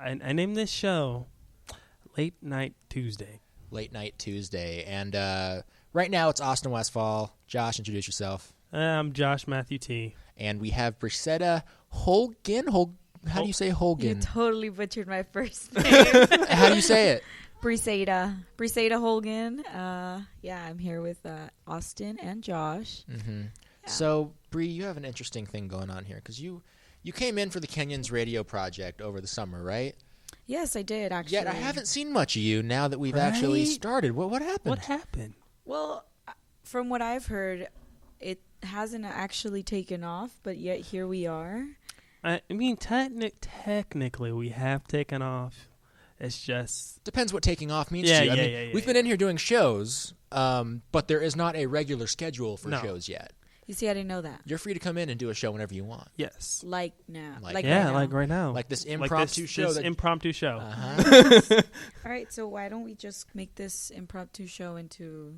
I named this show Late Night Tuesday. Late Night Tuesday. And right now it's Austin Westfall. Josh, introduce yourself. I'm Josh Matthew T. And we have Brissetta Holgen. How do you say Holgen? You totally butchered my first name. How do you say it? Brissetta Holgen. Yeah, I'm here with Austin and Josh. Mm-hmm. Yeah. So, Bree, you have an interesting thing going on here because you came in for the Kenyans Radio Project over the summer, right? Yes, I did, actually. Yet I haven't seen much of you now that we've actually started. What happened? What happened? Well, from what I've heard, it hasn't actually taken off, but yet here we are. I mean, technically, we have taken off. It's just... Depends what taking off means to you. I mean, we've been in here doing shows, but there is not a regular schedule for shows yet. You see, I didn't know that. You're free to come in and do a show whenever you want. Yes. Like now. Like right now. Like this impromptu show. This impromptu show. Uh-huh. All right, so why don't we just make this impromptu show into...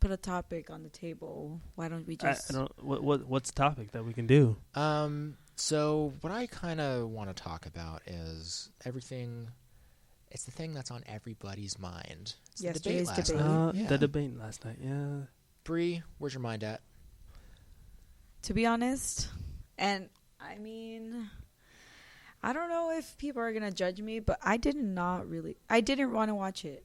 Put a topic on the table. Why don't we just... I don't... What's the topic that we can do? So what I kind of want to talk about is everything... It's the thing that's on everybody's mind. It's the debate last night. The debate last night, yeah. Bree, where's your mind at? To be honest, and I mean, I don't know if people are going to judge me, but I didn't want to watch it.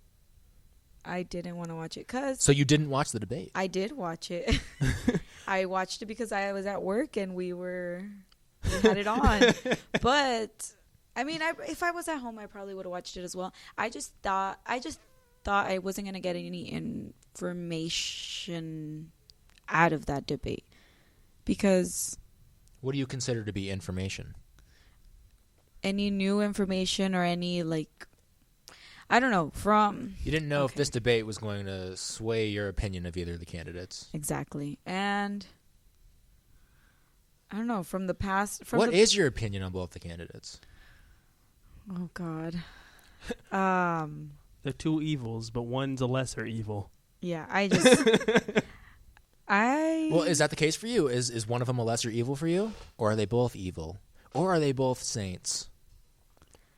I didn't want to watch it because... So you didn't watch the debate? I did watch it. I watched it because I was at work and we had it on. But... I mean, if I was at home, I probably would have watched it as well. I just thought I wasn't going to get any information out of that debate. Because... What do you consider to be information? Any new information or any, like... I don't know, from... You didn't know if this debate was going to sway your opinion of either of the candidates. Exactly. And... I don't know, from the past... What is your opinion on both the candidates? Oh, God. They're two evils, but one's a lesser evil. Yeah, I just... Well, is that the case for you? Is one of them a lesser evil for you? Or are they both evil? Or are they both saints?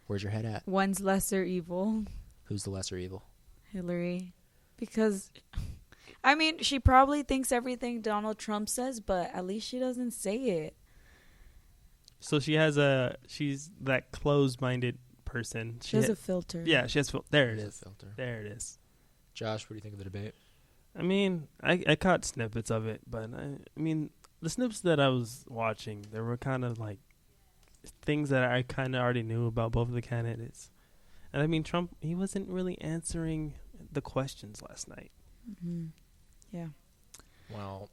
Where's your head at? One's lesser evil. Who's the lesser evil? Hillary. Because, I mean, she probably thinks everything Donald Trump says, but at least she doesn't say it. So she's that closed-minded person. She has a filter. Yeah, she has there it is. Filter. There it is. Josh, what do you think of the debate? I mean, I caught snippets of it, but I mean, the snippets that I was watching, there were kind of like things that I kind of already knew about both of the candidates. And I mean, Trump, he wasn't really answering the questions last night. Mm-hmm. Yeah. Well,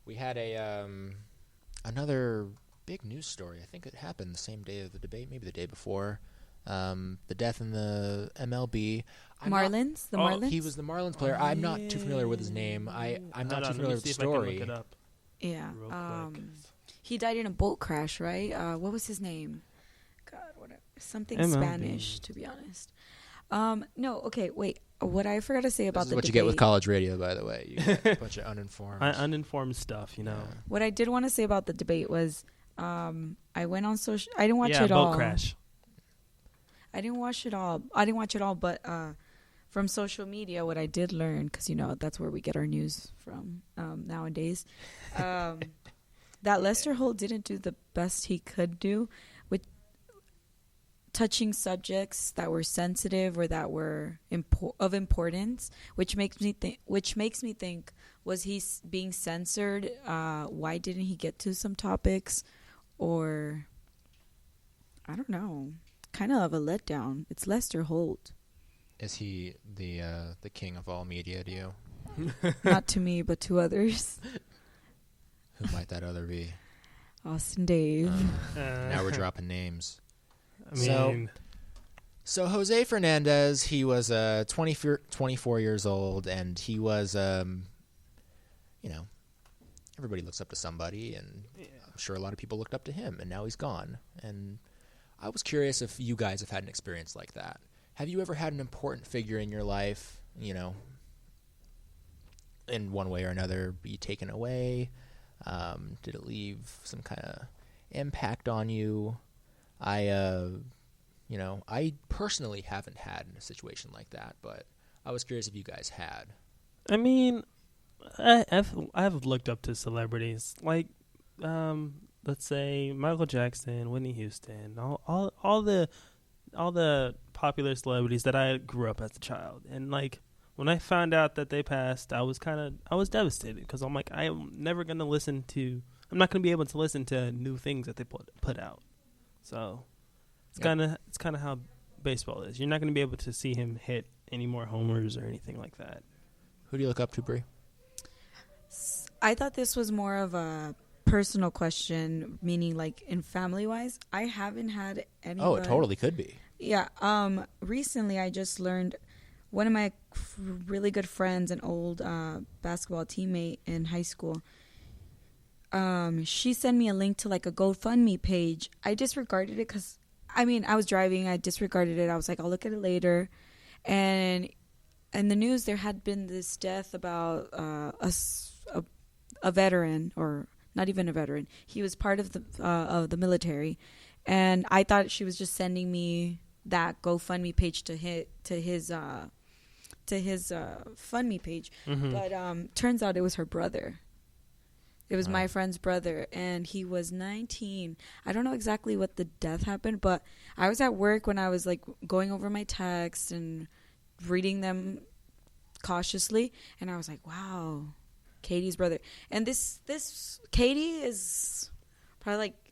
we had another big news story. I think it happened the same day of the debate, maybe the day before. The death in the MLB. Marlins? Marlins? He was the Marlins player. Oh, I'm not too familiar with his name. I'm not too familiar with the story. Look it up yeah. real quick. He died in a boat crash, right? What was his name? God, something MLB. Spanish, to be honest. No, okay, wait. What I forgot to say about the what debate. You get with college radio, by the way. You get a bunch of uninformed. Uninformed stuff, you know. Yeah. What I did want to say about the debate was, I went on social. I didn't watch it boat all. Crash. I didn't watch it all, but from social media, what I did learn, because that's where we get our news from nowadays. That Lester Holt didn't do the best he could do with touching subjects that were sensitive or that were of importance, which makes me think, was he being censored? Why didn't he get to some topics? Or I don't know, kind of a letdown. It's Lester Holt. Is he the king of all media to you? Not to me, but to others. Who might that other be? Austin Dave. Now we're dropping names. I mean, so Jose Fernandez, he was 24 years old, and he was, everybody looks up to somebody, and I'm sure a lot of people looked up to him, and now he's gone. And I was curious if you guys have had an experience like that. Have you ever had an important figure in your life, in one way or another, be taken away? Did it leave some kind of impact on you? I You know, I personally haven't had a situation like that, but I was curious if you guys had. I mean, I've looked up to celebrities like, let's say Michael Jackson, Whitney Houston, all the popular celebrities that I grew up as a child, and like when I found out that they passed, I was devastated because I'm like, I'm not gonna be able to listen to new things that they put out. So it's kind of how baseball is. You're not gonna be able to see him hit any more homers or anything like that. Who do you look up to, Bree? I thought this was more of a personal question, meaning like in family wise. I haven't had any. Oh, it totally could be. Yeah. Recently, I just learned one of my really good friends, an old basketball teammate in high school. She sent me a link to like a GoFundMe page. I disregarded it because, I was driving. I disregarded it. I was like, I'll look at it later. And in the news, there had been this death about a veteran, or not even a veteran. He was part of the military, and I thought she was just sending me that GoFundMe page to his Fundme page. Mm-hmm. But turns out it was her brother. It was my friend's brother, and he was 19. I don't know exactly what the death happened, but I was at work when I was like going over my texts and reading them cautiously, and I was like, wow, Katie's brother. And this Katie is probably like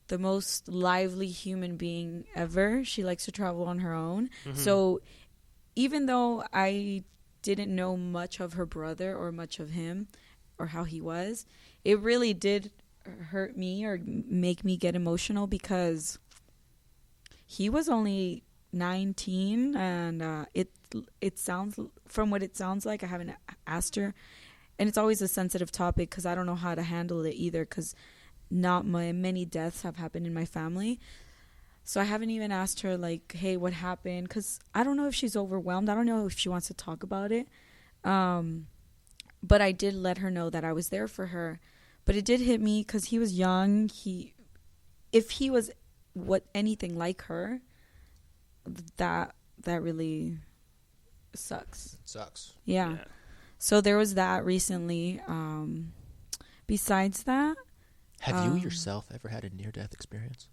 the most lively human being ever. She likes to travel on her own. Mm-hmm. So even though I didn't know much of her brother or much of him or how he was, it really did hurt me or make me get emotional because he was only 19, and it sounds, from what it sounds like, I haven't asked her, and it's always a sensitive topic because I don't know how to handle it either, because not many deaths have happened in my family. So I haven't even asked her like, hey, what happened? Because I don't know if she's overwhelmed. I don't know if she wants to talk about it. But I did let her know that I was there for her. But it did hit me because he was young. If he was anything like her, that really sucks. It sucks. Yeah. So there was that recently. Besides that, have you yourself ever had a near-death experience?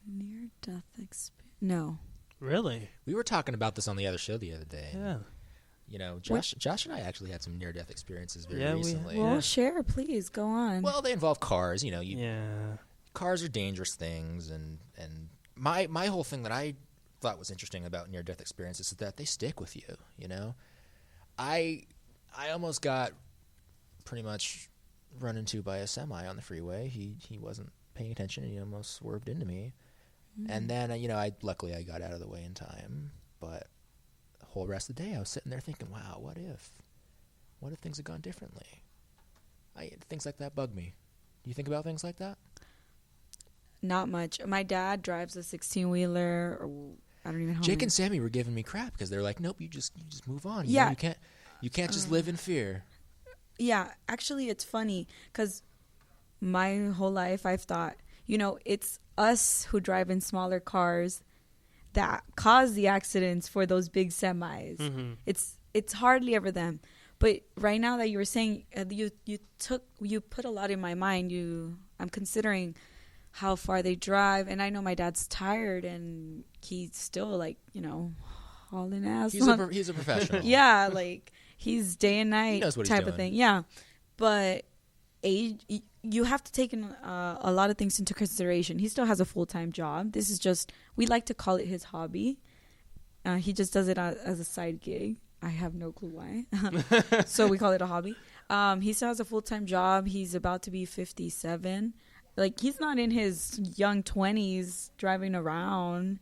Near-death experience? No. Really? We were talking about this on the other show the other day. Yeah. You know, Josh and I actually had some near-death experiences very recently. Well, share, please. Go on. Well, they involve cars. You know, cars are dangerous things, and my whole thing that I thought was interesting about near-death experiences is that they stick with you. You know, I almost got pretty much run into by a semi on the freeway. He wasn't paying attention, and he almost swerved into me. Mm-hmm. And then you know, luckily I got out of the way in time, but the whole rest of the day I was sitting there thinking, wow, what if things had gone differently? Things like that bug me. Do you think about things like that? Not much. My dad drives a 16-wheeler, or I don't even know. Jake and Sammy were giving me crap because they're like, nope, you just move on. Yeah. You know, you can't just live in fear. Yeah, actually it's funny because my whole life I've thought, you know, it's us who drive in smaller cars that cause the accidents for those big semis. Mm-hmm. It's hardly ever them. But right now that you were saying, you put a lot in my mind. I'm considering how far they drive, and I know my dad's tired, and he's still like, you know, hauling ass. He's a professional. Yeah, like he's day and night type of thing. Yeah, but age, you have to take in a lot of things into consideration. He still has a full-time job. This is just, we like to call it his hobby. He just does it as a side gig. I have no clue why. So we call it a hobby. He still has a full-time job. He's about to be 57. Like, he's not in his young 20s driving around.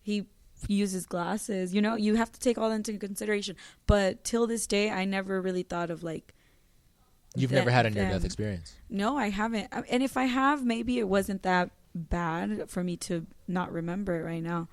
He uses glasses. You know, you have to take all into consideration. But till this day, I never really thought of, like... You've never had a near-death experience? No, I haven't. And if I have, maybe it wasn't that bad for me to not remember it right now.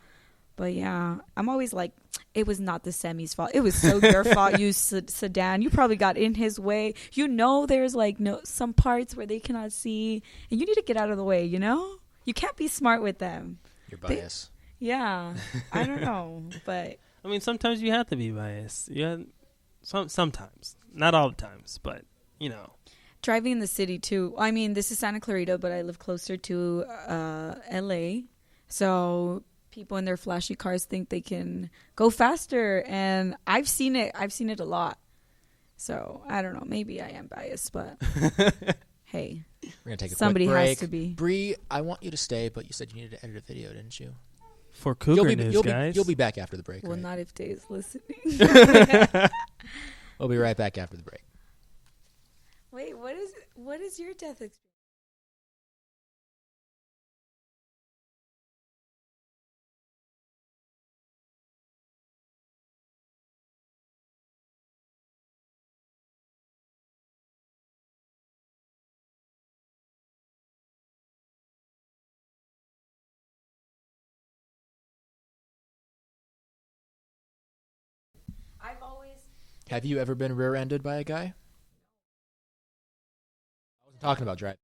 But yeah, I'm always like, it was not the semi's fault. It was so your fault, you sedan. You probably got in his way. You know, there's like some parts where they cannot see, and you need to get out of the way. You know, you can't be smart with them. Your bias. Yeah, I don't know, but I mean, sometimes you have to be biased. Yeah, sometimes, not all the times, but you know. driving in the city too. I mean, this is Santa Clarita, but I live closer to LA. So people in their flashy cars think they can go faster, and I've seen it. I've seen it a lot. So I don't know. Maybe I am biased, but hey, We're gonna take a somebody quick break. has to be. Bree, I want you to stay, but you said you needed to edit a video, didn't you? For Cougar News, guys. You'll be back after the break. Well, right? not if Dave's listening. We'll be right back after the break. Wait, what is your death experience? I've always Have you ever been rear-ended by a guy? I wasn't talking about driving.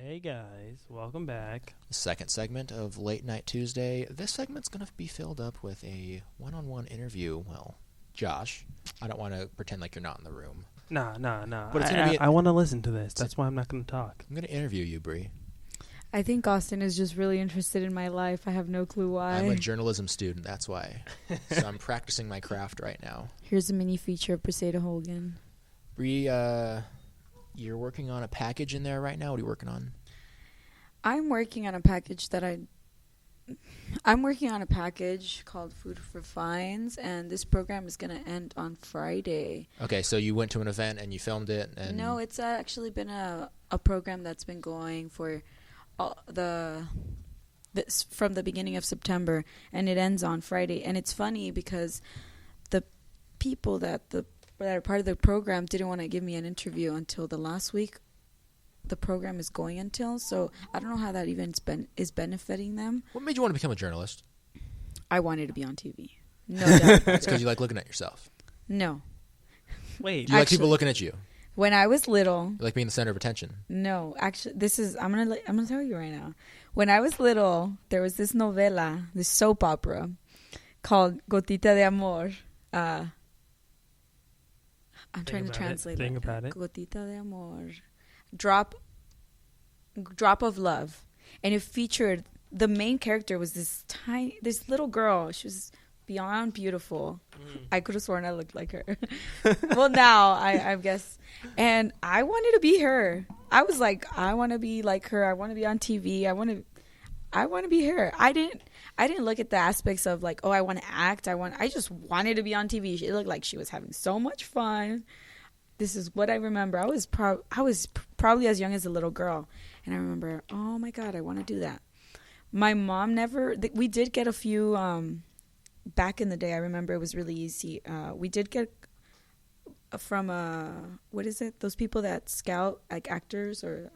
Hey guys, welcome back. Second segment of Late Night Tuesday. This segment's going to be filled up with a one-on-one interview. Well, Josh, I don't want to pretend like you're not in the room. Nah. But it's gonna be I want to listen to this. That's why I'm not going to talk. I'm going to interview you, Bree. I think Austin is just really interested in my life. I have no clue why. I'm a journalism student. That's why. So I'm practicing my craft right now. Here's a mini feature of Preseda Hogan. Bree, you're working on a package in there right now. What are you working on? I'm working on a package I'm working on a package called Food for Fines, and this program is going to end on Friday. Okay, so you went to an event and you filmed it. And No, it's actually been a program that's been going for from the beginning of September, and it ends on Friday. And it's funny because the people that are part of the program didn't want to give me an interview until the last week the program is going until. So I don't know how that even is benefiting them. What made you want to become a journalist? I wanted to be on TV. No doubt. It's because you like looking at yourself. No. Wait. Do you like people looking at you? When I was little, You like being the center of attention? no, actually, I'm gonna tell you right now. When I was little, there was this novela, this soap opera, called Gotita de Amor. I'm trying to translate Think it. about it. Gotita de Amor, drop of love, and it featured the main character was this little girl. She was beyond beautiful. I could have sworn I looked like her. Well, now I guess. And I wanted to be her. I was like, I want to be like her. I want to be on TV. I want to be her. I didn't look at the aspects of like, oh, I want to act. I just wanted to be on TV. It looked like she was having so much fun. This is what I remember. I was probably as young as a little girl, and I remember, oh my God, I want to do that. My mom never. We did get a few. Back in the day, I remember it was really easy. We did get from what is it? Those people that scout like actors or.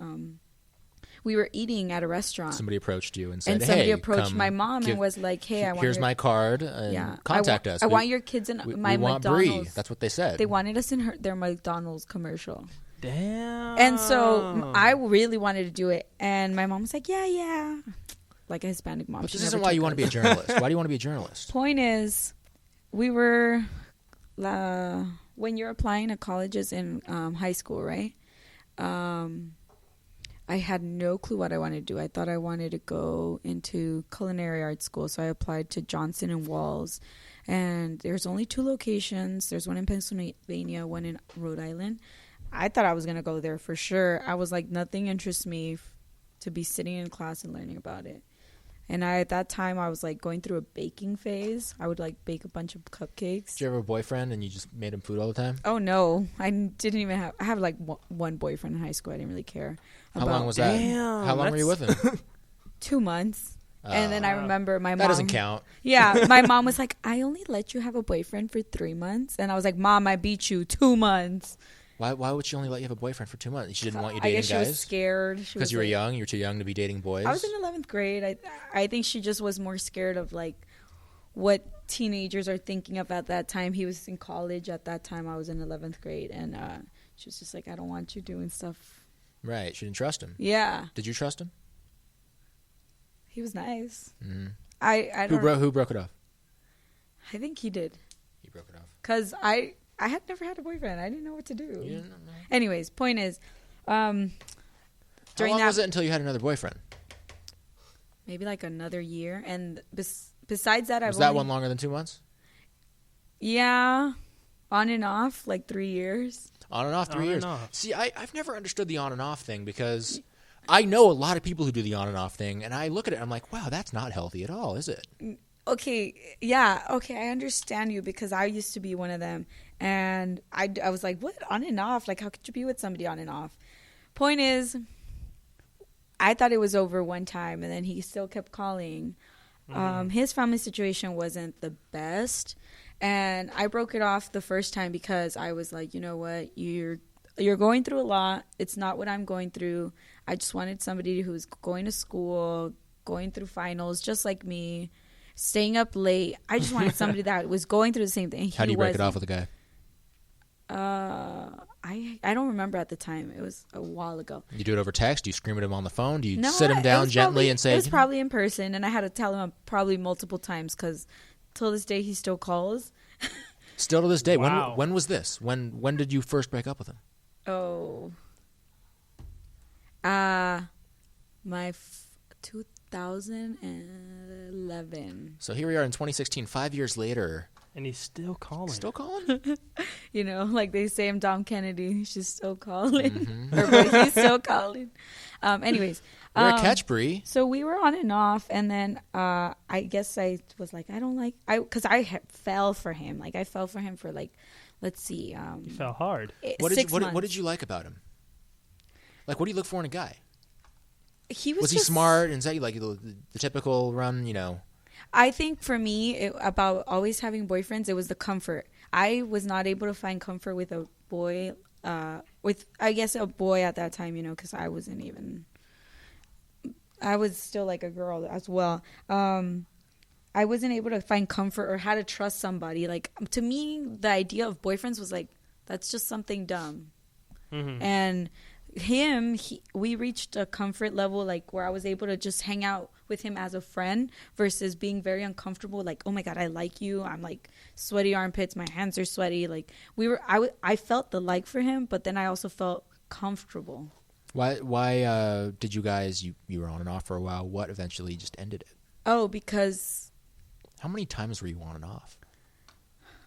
We were eating at a restaurant. Somebody approached you and said, and somebody hey, approached my mom and was like, hey, I want here's my card and contact us. I want your kids in my we want McDonald's. Bree. That's what they said. They wanted us in their McDonald's commercial. Damn. And so I really wanted to do it. And my mom was like, yeah. Like a Hispanic mom. But this isn't why you want to be a journalist. Why do you want to be a journalist? Point is, we were, when you're applying to colleges in high school, right? I had no clue what I wanted to do. I thought I wanted to go into culinary arts school. So I applied to Johnson and Walls. And there's only 2 locations. There's one in Pennsylvania, one in Rhode Island. I thought I was going to go there for sure. I was like, nothing interests me to be sitting in class and learning about it. And at that time, I was like going through a baking phase. I would like bake a bunch of cupcakes. Did you ever have a boyfriend and you just made him food all the time? Oh, no. I didn't even have... I have like one boyfriend in high school. I didn't really care. How long was that? Damn, How long were you with him? 2 months. And then I remember my mom... That doesn't count. Yeah. My mom was like, I only let you have a boyfriend for 3 months. And I was like, Mom, I beat you 2 months. Why would she only let you have a boyfriend for 2 months? She didn't want you I dating guess she guys? was scared. Because you were young? You were too young to be dating boys? I was in 11th grade. I think she just was more scared of like what teenagers are thinking of at that time. He was in college at that time. I was in 11th grade. And she was just like, I don't want you doing stuff. Right. She didn't trust him. Yeah. Did you trust him? He was nice. Mm-hmm. I don't know. Who broke it off? I think he did. He broke it off. Because I had never had a boyfriend. I didn't know what to do. You didn't know? Anyways, point is, How during long that, was it until you had another boyfriend? maybe like another year. And besides that, Was that one longer than 2 months? Yeah, on and off, like 3 years. On and off 3 On and years. off. See, I've never understood the on and off thing because I know a lot of people who do the on and off thing, and I look at it and I'm like, wow, that's not healthy at all, is it? Okay, yeah, okay, I understand you because I used to be one of them. And I was like, what, on and off? Like, how could you be with somebody on and off? Point is, I thought it was over one time, and then he still kept calling. His family situation wasn't the best, and I broke it off the first time because I was like, you know what, you're going through a lot. It's not what I'm going through. I just wanted somebody who's going to school, going through finals, just like me, staying up late. I just wanted somebody that was going through the same thing. How do you break it off with a guy? I don't remember at the time. It was a while ago. You do it over text? Do you scream at him on the phone? Do you No, sit him it down was gently probably- and say... It was probably in person, and I had to tell him probably multiple times because till this day he still calls. Still to this day. Wow. When was this? When did you first break up with him? Oh. 2011. So here we are in 2016, 5 years later. And he's still calling. Still calling? You know, like they say I'm Dom Kennedy. She's still calling. Mm-hmm. But he's still calling. Anyways. You're a catch, Bree. So we were on and off. And then I guess I was like, because I fell for him. Like I fell for him for like, let's see. You fell hard. What 6 did months. what did you like about him? Like, what do you look for in a guy? He Was he smart? And is that like the typical run, you know? I think for me, about always having boyfriends, it was the comfort. I was not able to find comfort with a boy, with, I guess, a boy at that time, you know, because I was still like a girl as well. I wasn't able to find comfort or how to trust somebody. Like, to me, the idea of boyfriends was like, that's just something dumb. Mm-hmm. And we reached a comfort level like where I was able to just hang out with him as a friend versus being very uncomfortable. Like, oh my God, I like you. I'm like sweaty armpits. My hands are sweaty. Like I felt the like for him, but then I also felt comfortable. Why did you guys, you were on and off for a while. What eventually just ended it? Oh, because. How many times were you on and off?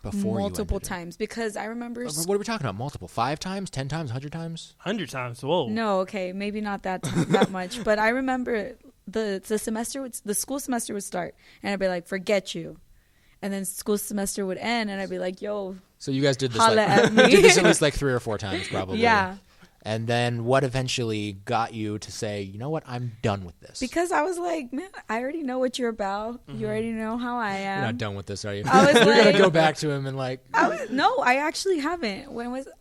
Before multiple you ended times, because I remember. What are we talking about? Multiple? 5 times? 10 times? 100 times? 100 times. Whoa. No, okay, maybe not that much, but I remember the school semester would start, and I'd be like, "Forget you," and then school semester would end, and I'd be like, "Yo." So you guys did this holla at me. did this at least like 3 or 4 times, probably. Yeah. And then what eventually got you to say, you know what, I'm done with this? Because I was like, man, I already know what you're about. Mm-hmm. You already know how I am. You're not done with this, are you? I was You're like, gonna go back to him and like. No, I actually haven't.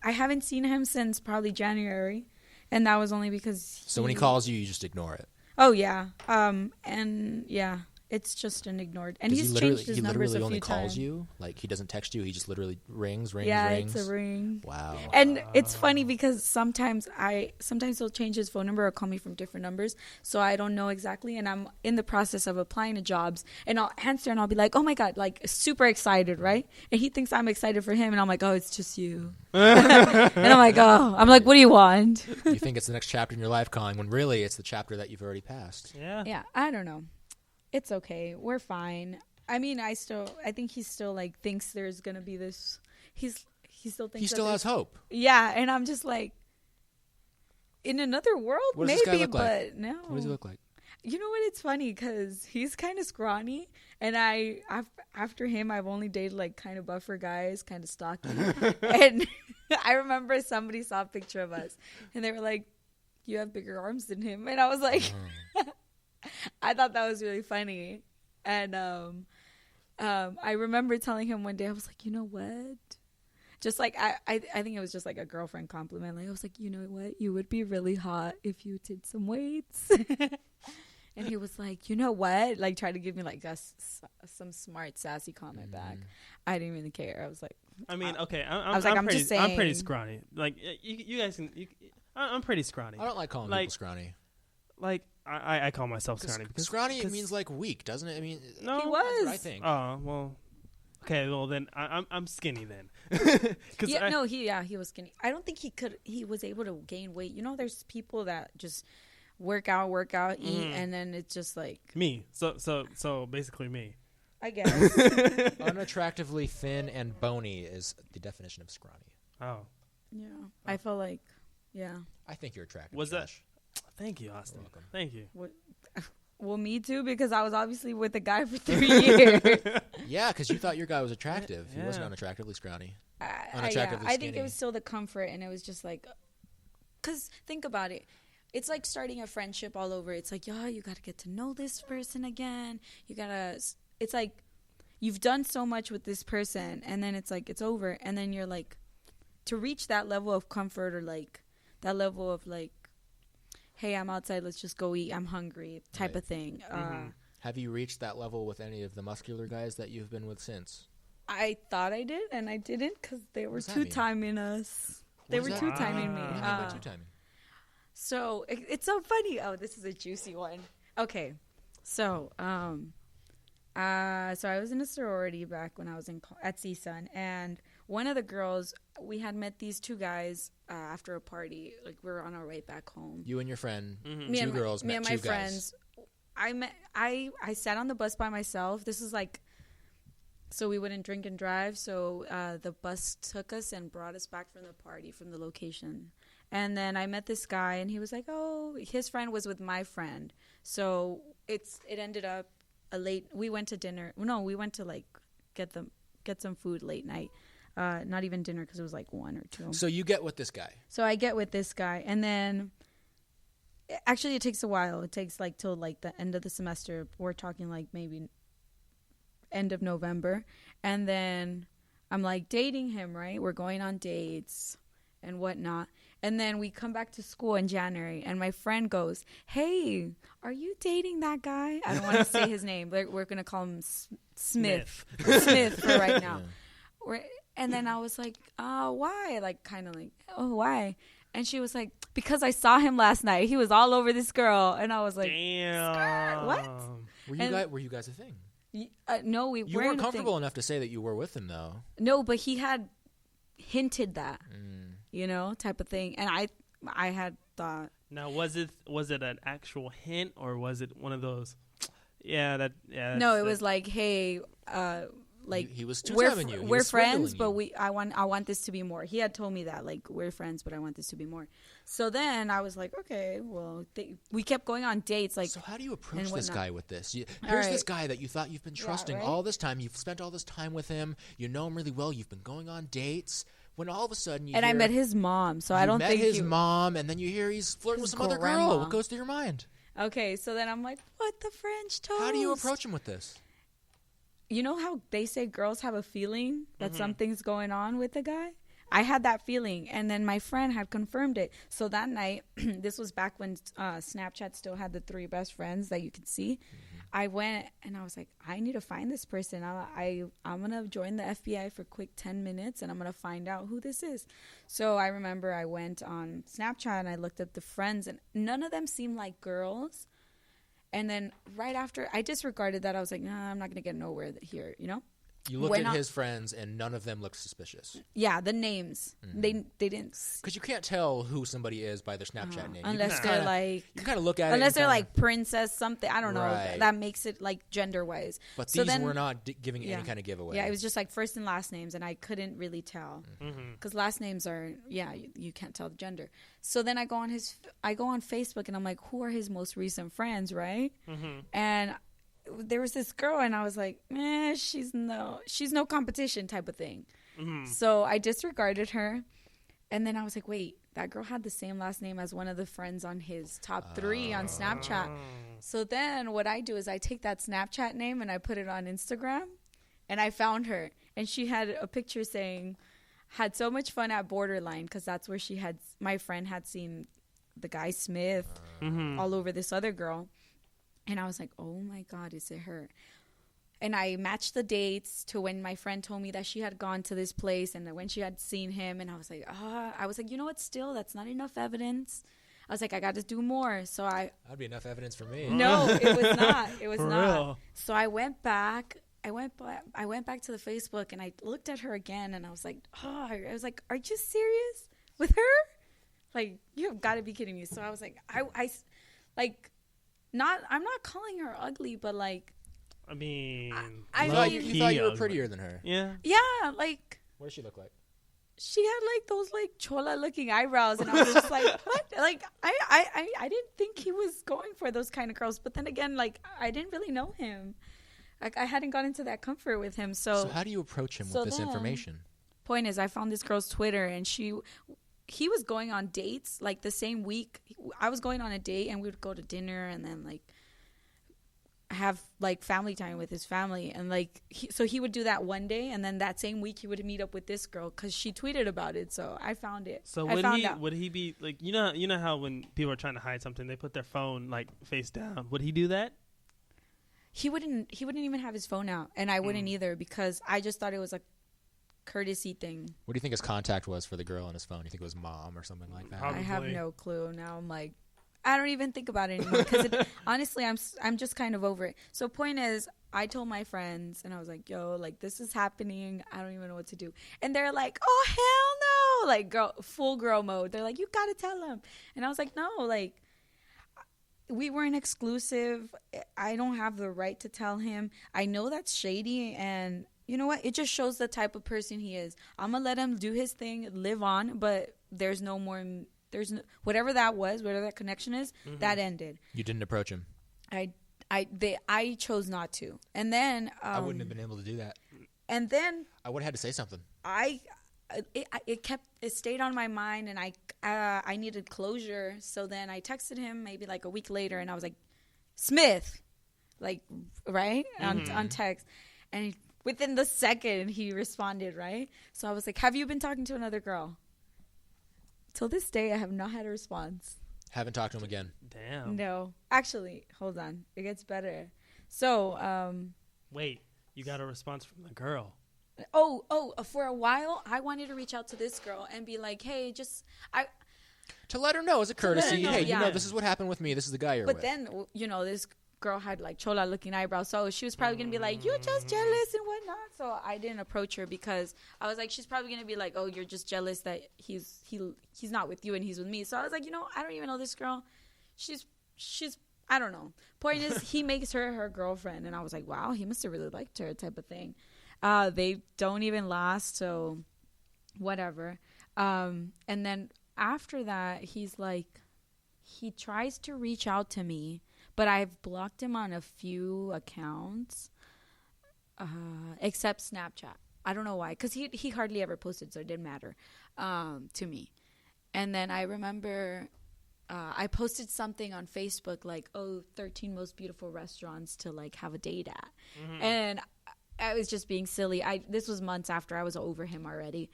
I haven't seen him since probably January, and that was only because. So when he calls you, you just ignore it. Oh yeah, and yeah. It's just an ignored. And he's changed his numbers a few times. He literally only calls you? Like, he doesn't text you? He just literally rings? Yeah, it's a ring. Wow. And it's funny because sometimes he'll change his phone number or call me from different numbers. So I don't know exactly. And I'm in the process of applying to jobs. And I'll answer and I'll be like, oh, my God, like, super excited, right? And he thinks I'm excited for him. And I'm like, oh, it's just you. And I'm like, oh. I'm like, what do you want? You think it's the next chapter in your life, Colin, when really it's the chapter that you've already passed. Yeah. Yeah, I don't know. It's okay. We're fine. I mean, I think he still like thinks there's gonna be this. He still thinks he still has hope. Yeah, and I'm just like, in another world, what does maybe, this guy look but like? no. What does he look like? You know what? It's funny because he's kind of scrawny, and after him, I've only dated like kind of buffer guys, kind of stocky. And I remember somebody saw a picture of us, and they were like, "You have bigger arms than him," and I was like. I thought that was really funny. And I remember telling him one day, I was like, you know what? Just like, I think it was just like a girlfriend compliment. Like, I was like, you know what? You would be really hot if you did some weights. And he was like, you know what? Like, tried to give me like some smart, sassy comment back. I didn't really care. I was like, I mean, okay. I'm just saying. I'm pretty scrawny. Like, you guys can. I'm pretty scrawny. I don't like calling people scrawny. Like, I call myself scrawny because scrawny it means like weak, doesn't it? I mean, no, he was. That's what I think. Oh well, okay. Well then, I'm skinny then. He was skinny. I don't think he was able to gain weight. You know, there's people that just work out, eat, and then it's just like me. So basically me. I guess. Unattractively thin and bony is the definition of scrawny. Oh. Yeah, I felt like, yeah. I think you're attractive. Was Josh. that? Thank you, Austin. Thank you. Well, me too, because I was obviously with a guy for 3 years. Yeah, because you thought your guy was attractive. He wasn't unattractively scrawny. Unattractively skinny. I think it was still the comfort, and it was just like, because think about it. It's like starting a friendship all over. It's like, yeah, you got to get to know this person again. It's like, you've done so much with this person, and then it's like, it's over. And then you're like, to reach that level of comfort or like, that level of like, hey, I'm outside, let's just go eat, I'm hungry, type of thing. Have you reached that level with any of the muscular guys that you've been with since? I thought I did, and I didn't, because they were two-timing us. They were two-timing me. Two-timing? So, it's so funny. Oh, this is a juicy one. Okay. So, I was in a sorority back when I was at CSUN, and one of the girls, we had met these 2 guys after a party. Like, we were on our way back home. You and your friend, Me 2 and girls, me met and 2 my guys. friends. I sat on the bus by myself. This is like, so we wouldn't drink and drive. So the bus took us and brought us back from the party, from the location. And then I met this guy, and he was like, oh, his friend was with my friend. So it ended up we went to dinner. No, we went to like get some food late night. Not even dinner, because it was like 1 or 2. So you get with this guy. So I get with this guy, and then actually it takes a while. It takes like till like the end of the semester. We're talking like maybe end of November. And then I'm like dating him, right? We're going on dates and whatnot. And then we come back to school in January, and my friend goes, hey, are you dating that guy? I don't want to say his name, but we're going to call him Smith. Smith for right now. And then I was like, why? Like, kind of like, oh, why? And she was like, because I saw him last night. He was all over this girl. And I was like, damn. What? Were you guys a thing? No, we weren't. You weren't comfortable enough to say that you were with him, though. No, but he had hinted that, type of thing. And I had thought. Now, was it an actual hint, or was it one of those? No, it was like, hey, like he was two-timing you. We're friends, but I want this to be more. He had told me that, like, we're friends, but I want this to be more. So then I was like, okay, well, we kept going on dates. Like, so how do you approach this guy with this? Here's this guy that you thought you've been trusting all this time. You've spent all this time with him. You know him really well. You've been going on dates. When all of a sudden I met his mom, so I don't think his mom, and then you hear he's flirting with some other girl. What goes through your mind? Okay, so then I'm like, what the French toast? How do you approach him with this? You know how they say girls have a feeling that something's going on with the guy? I had that feeling, and then my friend had confirmed it. So that night, this was back when Snapchat still had the 3 best friends that you could see. I went, and I was like, I need to find this person. I'm going to join the FBI for a quick 10 minutes, and I'm going to find out who this is. So I remember I went on Snapchat, and I looked up the friends, and none of them seemed like girls. And then right after, I disregarded that. I was like, nah, I'm not going to get nowhere here, You looked at his friends, and none of them looked suspicious. Yeah, the names. They didn't. Because you can't tell who somebody is by their Snapchat name. Unless they're like... You kind of look at it. Unless they're like princess something. I don't know. Right. That makes it like gender-wise. But these were not giving any kind of giveaway. Yeah, it was just like first and last names, and I couldn't really tell. Because last names are... Yeah, you can't tell the gender. So then I go on Facebook, and I'm like, who are his most recent friends, right? And... there was this girl, and I was like, she's no competition type of thing. So I disregarded her, and then I was like, wait, that girl had the same last name as one of the friends on his top 3 on Snapchat. So then what I do is I take that Snapchat name and I put it on Instagram, and I found her, and she had a picture saying, had so much fun at Borderline, because that's where my friend had seen the guy Smith all over this other girl. And I was like, oh, my God, is it her? And I matched the dates to when my friend told me that she had gone to this place and when she had seen him. And I was like, you know what? Still, that's not enough evidence. I was like, I got to do more. So that'd be enough evidence for me. No, it was not. It was not. Real. So I went back. I went back to the Facebook, and I looked at her again, and I was like, I was like, are you serious with her? Like, you have got to be kidding me. So I was like, I'm not calling her ugly, but like, I mean, you thought you were prettier than her. Yeah. Yeah, like, what does she look like? She had like those like chola looking eyebrows, and I was just like, what? Like, I didn't think he was going for those kind of girls, but then again, like, I didn't really know him. Like, I hadn't got into that comfort with him. So how do you approach him with this information? Point is, I found this girl's Twitter, and he was going on dates like the same week. I was going on a date, and we would go to dinner, and then like have like family time with his family, and like so he would do that one day, and then that same week he would meet up with this girl because she tweeted about it. So I found it. So would he be like, you know how when people are trying to hide something, they put their phone like face down? Would he do that? He wouldn't even have his phone out, and I wouldn't either, because I just thought it was a courtesy thing. What do you think his contact was for the girl on his phone? You think it was mom or something like that? Probably. I have no clue. Now I'm like, I don't even think about it anymore, because honestly, I'm just kind of over it. So point is, I told my friends, and I was like, yo, like, this is happening. I don't even know what to do. And they're like, oh, hell no. Like, full girl mode. They're like, you got to tell him. And I was like, no, like, we weren't exclusive. I don't have the right to tell him. I know that's shady, and you know what? It just shows the type of person he is. I'm gonna let him do his thing, live on, but there's no more. There's no, whatever that was, whatever that connection is, that ended. You didn't approach him. I chose not to, and then I wouldn't have been able to do that. And then I would have had to say something. It stayed on my mind, and I needed closure. So then I texted him maybe like a week later, and I was like, Smith, like, right, on text, and within the second he responded, right. So I was like, have you been talking to another girl? Till this day, I have not had a response. Haven't talked to him again. Damn. No, actually, hold on, it gets better. So wait, you got a response from the girl? For a while, I wanted to reach out to this girl and be like, hey, to let her know as a courtesy, know, hey, yeah. you know, this is what happened with me. This is the guy you're with. But then, you know, this girl had like chola looking eyebrows, so she was probably gonna be like, you're just jealous and whatnot. So I didn't approach her because I was like, she's probably gonna be like, oh, you're just jealous that he's not with you and he's with me. So I was like, you know, I don't even know this girl. She's I don't know. Point is, he makes her girlfriend, and I was like, wow, he must have really liked her, type of thing. They don't even last, so whatever. And then after that, he's like, he tries to reach out to me, but I've blocked him on a few accounts, except Snapchat. I don't know why, because he hardly ever posted, so it didn't matter to me. And then I remember I posted something on Facebook like, 13 most beautiful restaurants to like have a date at. And I was just being silly. This was months after I was over him already.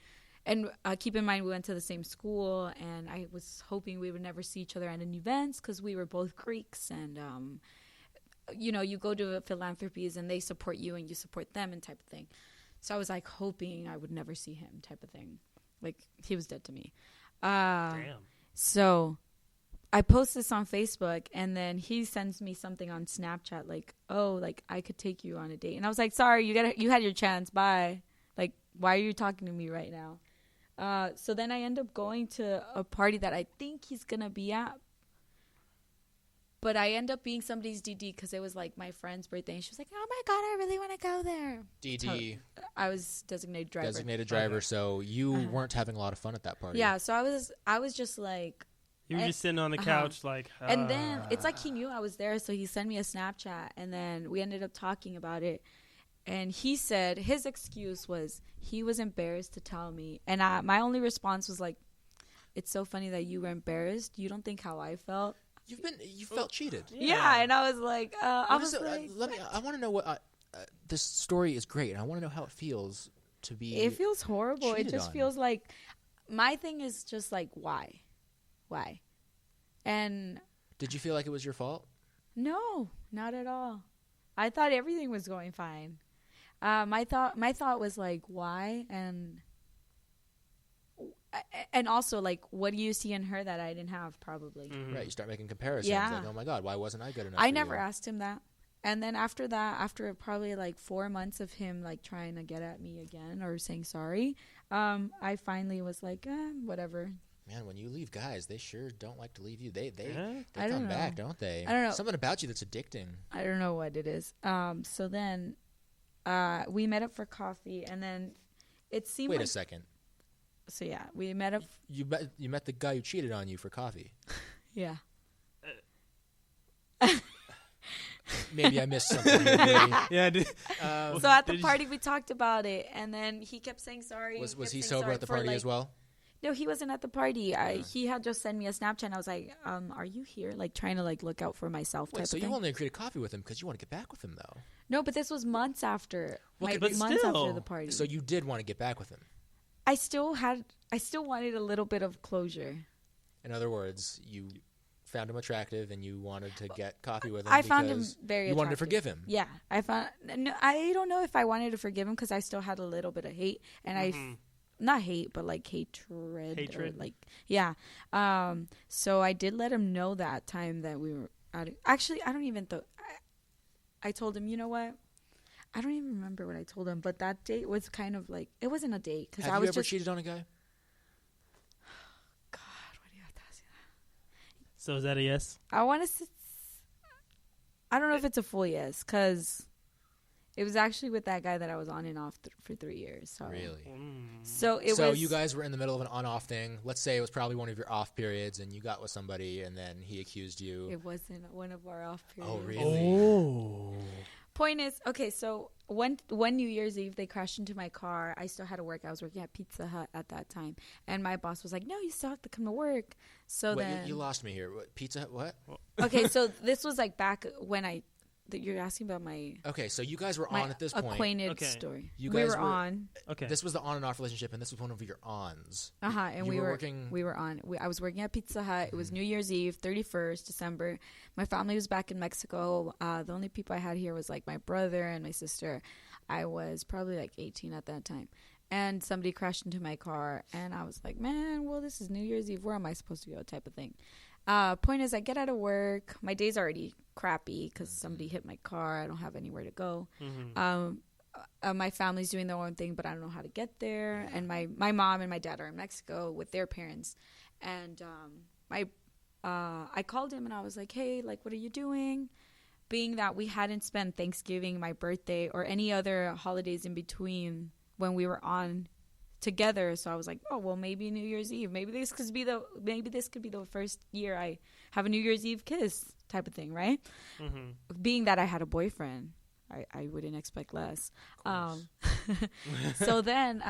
And keep in mind, we went to the same school, and I was hoping we would never see each other at any events because we were both Greeks. And, you know, you go to philanthropies, and they support you, and you support them and type of thing. So I was, like, hoping I would never see him type of thing. Like, he was dead to me. Damn. So I post this on Facebook, and then he sends me something on Snapchat, like, oh, like, I could take you on a date. And I was like, sorry, you had your chance. Bye. Like, why are you talking to me right now? So then I end up going to a party that I think he's going to be at. But I end up being somebody's DD because it was, like, my friend's birthday. And she was like, oh, my God, I really want to go there. DD. I was designated driver. Designated driver, so you weren't having a lot of fun at that party. Yeah, so I was just, like... You were just sitting on the couch, like... And then, it's like he knew I was there, so he sent me a Snapchat. And then we ended up talking about it. And he said his excuse was he was embarrassed to tell me. And my only response was like, it's so funny that you were embarrassed. You don't think how I felt. You felt cheated. Yeah, and I was like, I want to know what this story is great, and I want to know how it feels to be. It feels horrible. It just on. feels like my thing is just like why, and did you feel like it was your fault? No, not at all. I thought everything was going fine. My thought was like why, and also like what do you see in her that I didn't have probably. Right, you start making comparisons. Yeah. Like, oh my God, why wasn't I good enough? I never asked him that. And then after that, after probably like 4 months of him like trying to get at me again or saying sorry, I finally was like, whatever. Man, when you leave guys, they sure don't like to leave you. They I come don't back, know. don't they? I don't know. Something about you that's addicting. I don't know what it is. So then we met up for coffee, and then it seemed Wait a second. So yeah, we met up. You met the guy who cheated on you for coffee. Yeah. Maybe I missed something. Yeah. So at the party, we talked about it, and then he kept saying sorry. Was he sober at the party as well? No, he wasn't at the party. He had just sent me a Snapchat, and I was like, are you here? Like, trying to, like, look out for myself type Wait, so of you thing. only agreed to coffee with him because you want to get back with him, though. No, but this was months after. Well, but months still. after the party. So you did want to get back with him. I still wanted a little bit of closure. In other words, you found him attractive and you wanted to get coffee with him. I found him very You wanted to attractive. forgive him. Yeah. I don't know if I wanted to forgive him because I still had a little bit of hate. And not hate, but like hatred. Or like, yeah. So I did let him know that time that we were out. Actually, I don't even I told him, you know what? I don't even remember what I told him, but that date was kind of like, it wasn't a date. Cause Have I was you ever just, cheated on a guy? God, why do you have to ask me that? So is that a yes? I want to I don't know if it's a full yes, because it was actually with that guy that I was on and off for 3 years. So. Really? So it So was. you guys were in the middle of an on-off thing. Let's say it was probably one of your off periods, and you got with somebody, and then he accused you. It wasn't one of our off periods. Oh, really? Oh. Point is, okay, so one New Year's Eve, they crashed into my car. I still had to work. I was working at Pizza Hut at that time. And my boss was like, no, you still have to come to work. So Wait, then. you lost me here. What, Pizza Hut? What? Okay, so this was like back when you're asking about my Okay, so you guys were on at this point. acquainted Okay. story. You We guys were were- on. Okay. This was the on and off relationship, and this was one of your ons. And You we were were working- We were on. I was working at Pizza Hut. It was New Year's Eve, 31st December. My family was back in Mexico. The only people I had here was like my brother and my sister. I was probably like 18 at that time. And somebody crashed into my car, and I was like, man, well, this is New Year's Eve. Where am I supposed to go? Type of thing. Point is, I get out of work. My day's already crappy because somebody hit my car. I don't have anywhere to go. My family's doing their own thing, but I don't know how to get there. And my mom and my dad are in Mexico with their parents. And I called him and I was like, hey, like, what are you doing? Being that we hadn't spent Thanksgiving, my birthday, or any other holidays in between when we were on together. So I was like, oh, well, maybe New Year's Eve. Maybe this could be the first year I have a New Year's Eve kiss type of thing, right? Being that I had a boyfriend, I wouldn't expect less. So then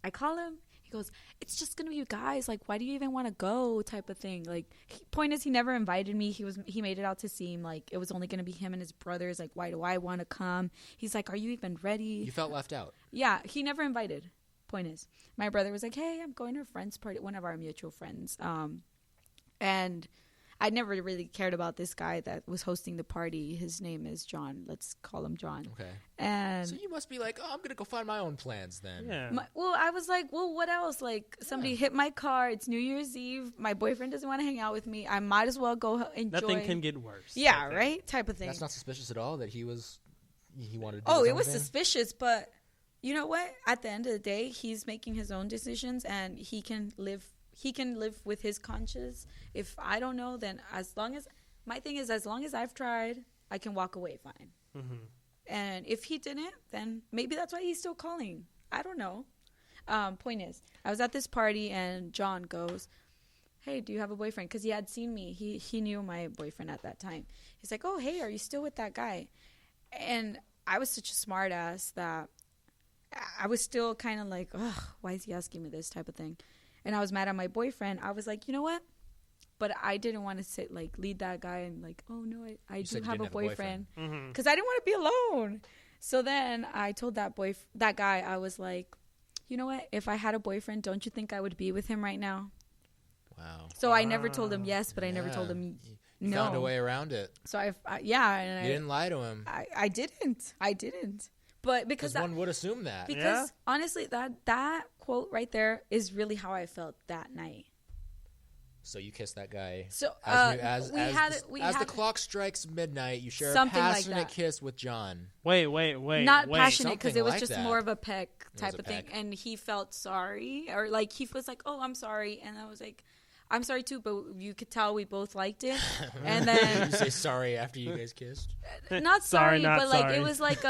I call him. He goes, it's just going to be you guys. Like, why do you even want to go type of thing? Like, point is, he never invited me. He made it out to seem like it was only going to be him and his brothers. Like, why do I want to come? He's like, are you even ready? You felt left out. Yeah, he never invited. Point is, my brother was like, hey, I'm going to a friend's party, one of our mutual friends. And I never really cared about this guy that was hosting the party. His name is John. Let's call him John. Okay. And So you must be like, oh, I'm going to go find my own plans then. Yeah. I was like, well, what else? Like, somebody hit my car. It's New Year's Eve. My boyfriend doesn't want to hang out with me. I might as well go enjoy. Nothing can get worse. Yeah, Okay. right? Type of thing. That's not suspicious at all that he wanted to do Oh, his it own was thing? suspicious, but you know what? At the end of the day, he's making his own decisions, and he can live with his conscience. If I don't know, then as long as I've tried, I can walk away fine. And if he didn't, then maybe that's why he's still calling. I don't know. Point is, I was at this party, and John goes, hey, do you have a boyfriend? Because he had seen me. He knew my boyfriend at that time. He's like, oh, hey, are you still with that guy? And I was such a smart ass that I was still kind of like, ugh, why is he asking me this type of thing? And I was mad at my boyfriend. I was like, you know what? But I didn't want to lead that guy and like, oh no, I do have a boyfriend because I didn't want to be alone. So then I told that guy, I was like, you know what? If I had a boyfriend, don't you think I would be with him right now? Wow. So I never told him yes, but I never told him You no. found a way around it. So and You didn't lie to him. I didn't. But because one would assume that. Because honestly, that quote right there is really how I felt that night. So you kissed that guy. So as we the had clock strikes midnight, you share a something like passionate that. kiss with John. Wait. not passionate because Something it was like just that. more of a peck was type a of thing, peck. and he felt sorry, or like he was like, "Oh, I'm sorry," and I was like, "I'm sorry too," but you could tell we both liked it, and then You say sorry after you guys kissed. not Sorry, sorry, not but like sorry. it was like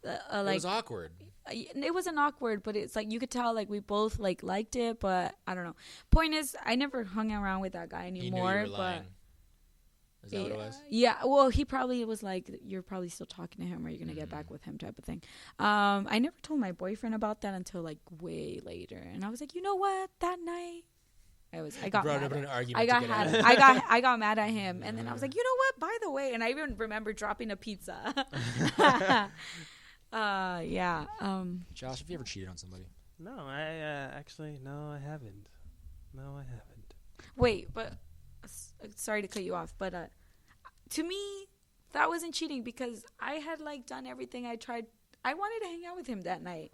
It like was awkward. it wasn't awkward, but it's like you could tell like we both like liked it, but I don't know. Point is, I never hung around with that guy He knew anymore. you were but lying. Is that what it was? yeah, well, he probably was like, "You're probably still talking to him, or you're gonna get back with him," type of thing. I never told my boyfriend about that until like way later, and I was like, you know what? That night, I got brought mad up in at- an argument I got to get out of mad, I got mad at him, and then I was like, you know what? By the way, and I even remember dropping a pizza. Yeah. Josh, have you ever cheated on somebody? No, actually, no, I haven't. No, I haven't. Wait, but sorry to cut you off, but to me, that wasn't cheating because I had like done everything I tried. I wanted to hang out with him that night,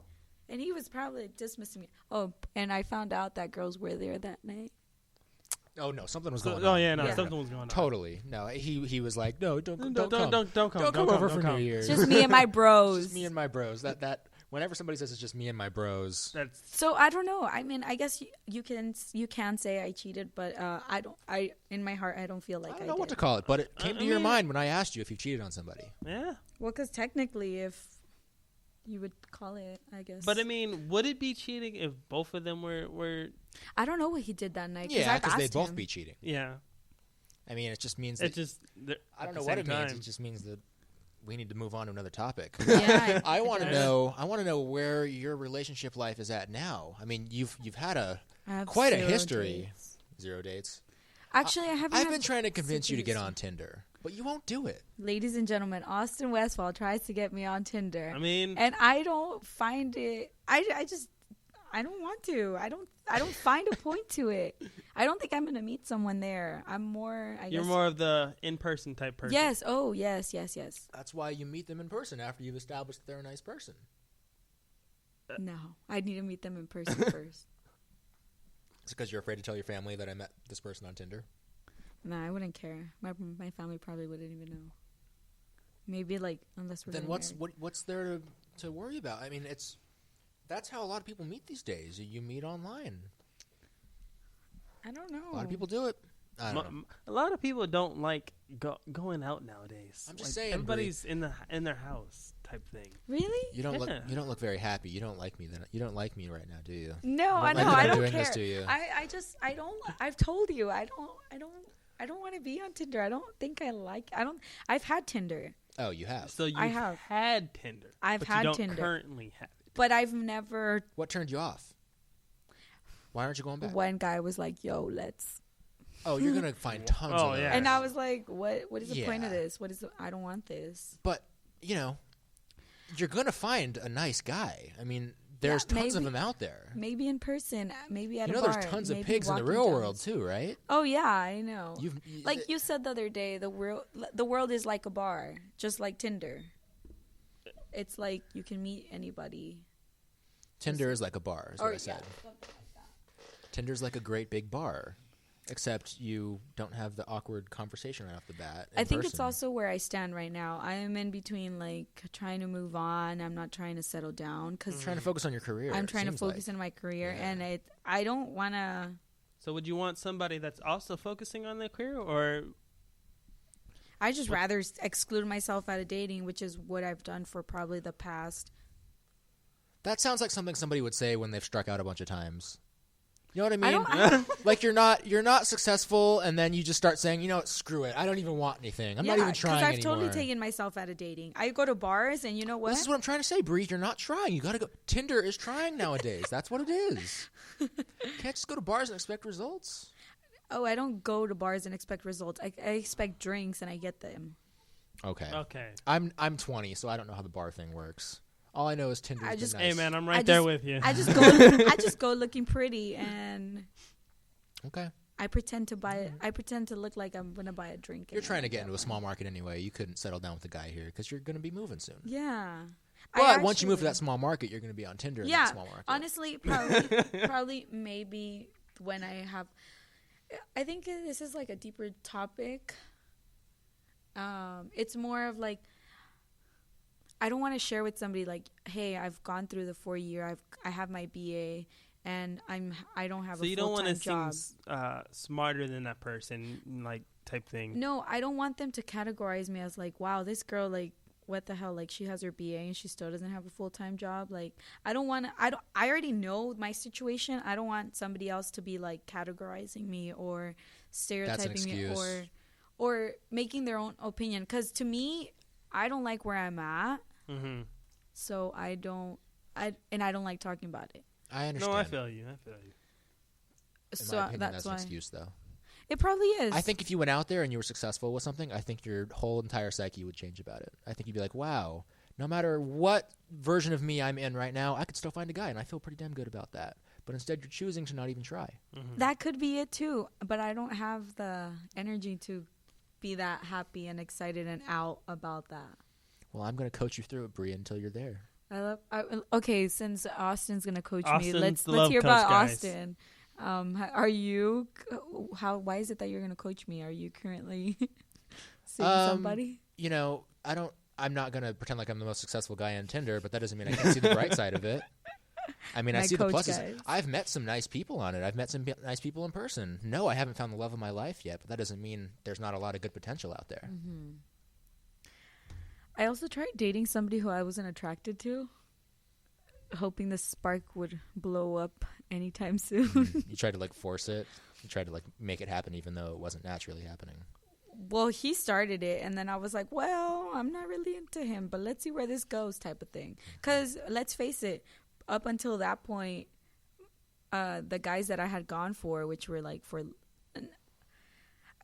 and he was probably dismissing me. Oh, and I found out that girls were there that night. Oh no, something was going on. Oh yeah, no, Yeah. something was going on. Totally. No, he was like, no, don't come. Don't come Don't come over for don't New come. Year's. Just me and my bros. Just me and my bros. That Whenever somebody says it's just me and my bros, That's So I don't know. I mean, I guess you can say I cheated, but I don't. I in my heart I don't feel like I I don't know did. what to call it, but it came I to your mean- mind when I asked you if you've cheated on somebody. yeah. Well, because technically, if you would call it, I guess. But I mean, would it be cheating if both of them were? I don't know what he did that night. Yeah, because because they'd both be cheating. Yeah. I mean, it just means It that just. I don't know what it means. It just means that we need to move on to another topic. Yeah, I it want to does. know. I want to know where your relationship life is at now. I mean, you've had I have quite a 0 history. dates. 0 dates. Actually, I haven't. I've had been trying to convince you to get history. on Tinder, but you won't do it. Ladies and gentlemen, Austin Westfall tries to get me on Tinder, I mean, and I don't find it. I just I don't want to. I don't find a point to it. I don't think I'm gonna meet someone there. I'm more. I you're guess. more of the in-person type person. Yes. Oh, yes. That's why you meet them in person after you've established that they're a nice person. No, I need to meet them in person first. It's because you're afraid to tell your family that I met this person on Tinder. No, I wouldn't care. My family probably wouldn't even know. Maybe like unless we're Then getting married. what's there to worry about? I mean, that's how a lot of people meet these days. You meet online. I don't know. A lot of people do it. I don't know. A lot of people don't like going out nowadays. I'm just Like, saying, everybody's in their house type thing. Really? You don't Yeah. look very happy. You don't like me then. You don't like me right now, do you? No, You I don't know. like that I I'm don't doing care. this to you. I don't. I've told you. I don't want to be on Tinder. I don't think I like. I've had Tinder, Oh, you have. So you I have. had Tinder. I've but had you don't Tinder. currently have it. but I've never. What turned you off? Why aren't you going back? One guy was like, "Yo, let's," Oh, you're gonna find tons Oh, of those. yeah. and I was like, "What is the point of Yeah. this? I don't want this." But you're gonna find a nice guy. I mean, there's Yeah, tons of maybe. them out there. Maybe in person. Maybe at You a know, bar. there's tons of maybe pigs in the walking real down. world too, right? Oh yeah, I know. You've Like you said the other day, the world is like a bar, just like Tinder. It's like you can meet anybody. Tinder is like a bar, is Or what I said. Tinder's like a great big bar, except you don't have the awkward conversation right off the bat. I think it's person. also where I stand right now. I am in between, like trying to move on. I'm not trying to settle down because trying to focus on your career. I'm it trying to seems focus like. on my career, Yeah. and I don't want to. So would you want somebody that's also focusing on their career, or I just rather exclude myself out of dating, which is what I've done for probably the past. That sounds like something somebody would say when they've struck out a bunch of times. You know what I mean? I don't. Like you're not successful, and then you just start saying, you know what, screw it. I don't even want anything. I'm not even trying I've anymore. totally taken myself out of dating. I go to bars, and you know what? This is what I'm trying to say, Bree. You're not trying. You got to go. Tinder is trying nowadays. That's what it is. You can't just go to bars and expect results. Oh, I don't go to bars and expect results. I expect drinks, and I get them. Okay. okay? I'm 20, so I don't know how the bar thing works. All I know is Tinder's I been just- nice. Hey man, I'm I right there just- with you. I just go. I just go looking pretty, and Okay. I pretend to buy. I pretend to look like I'm gonna buy a drink. You're and trying I to get get into a one. small market anyway. You couldn't settle down with a guy here because you're going to be moving soon. Yeah. But once you move to that small market, you're going to be on Tinder in Yeah, that small market. honestly, probably, maybe when I have. I think this is like a deeper topic. It's more of like, I don't want to share with somebody like, hey, I've gone through the 4-year. I have my BA, and I don't have So a you don't full want time to job. seem smarter than that person, like type thing. No, I don't want them to categorize me as like, wow, this girl, like, what the hell? Like, she has her BA and she still doesn't have a full-time job. Like, I already know my situation. I don't want somebody else to be like categorizing me or stereotyping me excuse. or making their own opinion. Because to me, I don't like where I'm at. Mm-hmm. So I don't like talking about it. I understand. No, I feel you. In So my opinion, that's that's why an excuse, though. it probably is. I think if you went out there and you were successful with something, I think your whole entire psyche would change about it. I think you'd be like, wow, no matter what version of me I'm in right now, I could still find a guy, and I feel pretty damn good about that. But instead, you're choosing to not even try. Mm-hmm. that could be it too. But I don't have the energy to be that happy and excited and out about that. Well, I'm going to coach you through it, Brie, until you're there. Okay, since Austin's gonna coach me, Austin's let's the love hear coach, about guys. Austin. Are you? Why is it that you're gonna coach me? Are you currently seeing somebody? You know, I don't I'm not gonna pretend like I'm the most successful guy on Tinder, but that doesn't mean I can't see the bright side of it. I mean, I My see the coach pluses. guys. I've met some nice people on it. I've met some nice people in person. No, I haven't found the love of my life yet, but that doesn't mean there's not a lot of good potential out there. Mm-hmm. I also tried dating somebody who I wasn't attracted to, hoping the spark would blow up anytime soon. You tried to like force it. You tried to like make it happen, even though it wasn't naturally happening. Well, he started it, and then I was like, well, I'm not really into him, but let's see where this goes type of thing. Because let's face it, up until that point, the guys that I had gone for, which were like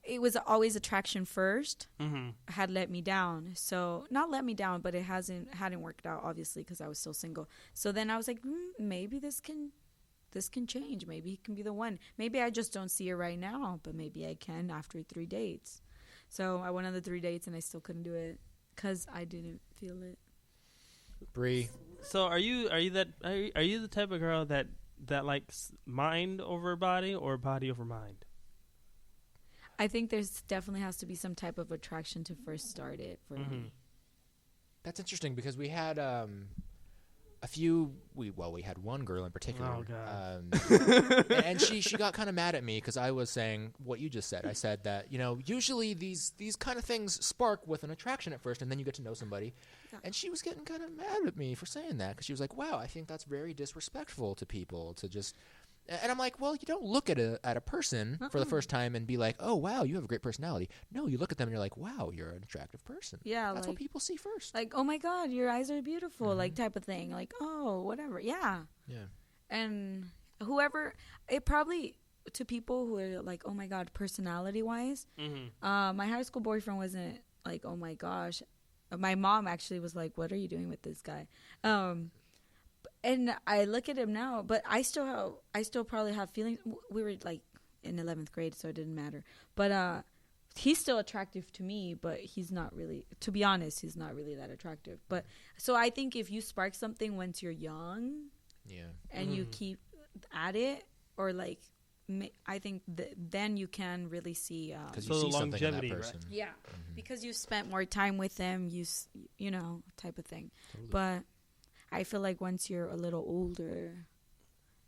it was always attraction first, had let me down. So not let me down, but it hadn't worked out, obviously, because I was still single. So then I was like, maybe this can change. Maybe he can be the one. Maybe I just don't see it right now, but maybe I can after 3 dates. So I went on the 3 dates, and I still couldn't do it because I didn't feel it. Bree, So are you the type of girl that likes mind over body or body over mind? I think there's definitely has to be some type of attraction to first start it for me. that's interesting because we had we had one girl in particular. Oh, God. And she got kind of mad at me because I was saying what you just said. I said that, usually these kind of things spark with an attraction at first, and then you get to know somebody. Yeah. And she was getting kind of mad at me for saying that because she was like, wow, I think that's very disrespectful to people to just... And I'm like, well, you don't look at a person for the first time and be like, oh, wow, you have a great personality. No, you look at them and you're like, wow, you're an attractive person. Yeah, That's like, what people see first. like, oh my God, your eyes are beautiful, like type of thing. Like, oh, whatever. Yeah. Yeah. And it probably, to people who are like, oh my God, personality wise, my high school boyfriend wasn't like, oh my gosh. My mom actually was like, what are you doing with this guy? And I look at him now, but I still probably have feelings. We were like in 11th grade, so it didn't matter. But he's still attractive to me, but he's not really, to be honest, he's not really that attractive. But so I think if you spark something once you're young, and you keep at it, or like, I think then you can really see because you see something in that person. Right? Yeah, because you spent more time with them, you know, type of thing. Totally. But I feel like once you're a little older,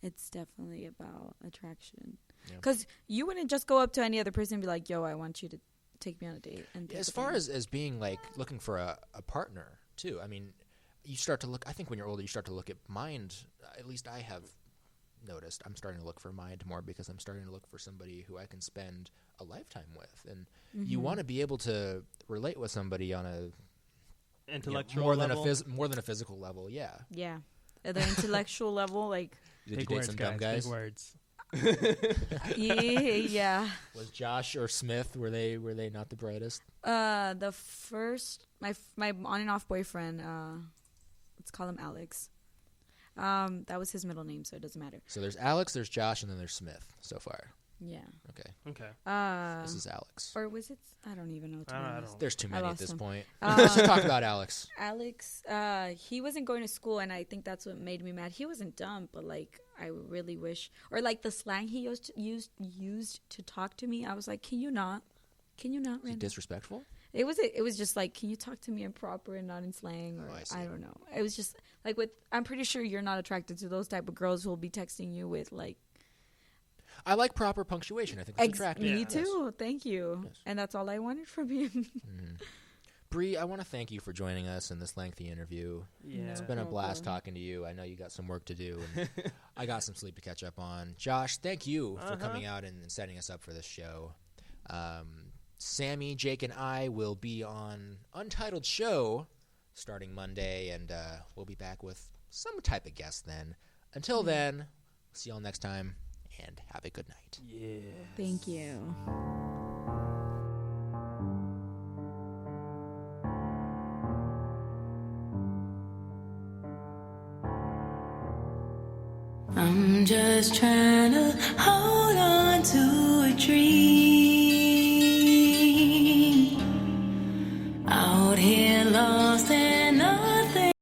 it's definitely about attraction. Because you wouldn't just go up to any other person and be like, yo, I want you to take me on a date. And As far as being like looking for a partner too, I mean, you start to look, I think when you're older, you start to look at mind. At least I have noticed I'm starting to look for mind more because I'm starting to look for somebody who I can spend a lifetime with. And you want to be able to relate with somebody on a Intellectual more level. more than a physical level. Yeah. At the intellectual level, like, Did Big you date words, some dumb guys. guys? Big words. yeah. Was Josh or Smith, were they not the brightest? The first, my on and off boyfriend, let's call him Alex. That was his middle name, so it doesn't matter. So there's Alex, there's Josh, and then there's Smith so far. Yeah. Okay. This is Alex. Or was it? I don't even know. I don't. There's too many at this him. point. Let's just talk about Alex. Alex, he wasn't going to school, and I think that's what made me mad. He wasn't dumb, but like I really wish, or like the slang he used to talk to me. I was like, can you not? Is he Randall? disrespectful? It was just like, can you talk to me in proper and not in slang? Or I don't know. It was just like I'm pretty sure you're not attracted to those type of girls who will be texting you with like. I like proper punctuation. I think that's attractive. Me too. Thank you. Yes. And that's all I wanted from him. Bree, I want to thank you for joining us in this lengthy interview. Yeah. It's been a blast talking to you. I know you got some work to do, and I got some sleep to catch up on. Josh, thank you for coming out and setting us up for this show. Sammy, Jake, and I will be on Untitled Show starting Monday, and we'll be back with some type of guest then. Until then, see y'all next time, and have a good night. Yeah. Thank you. I'm just trying to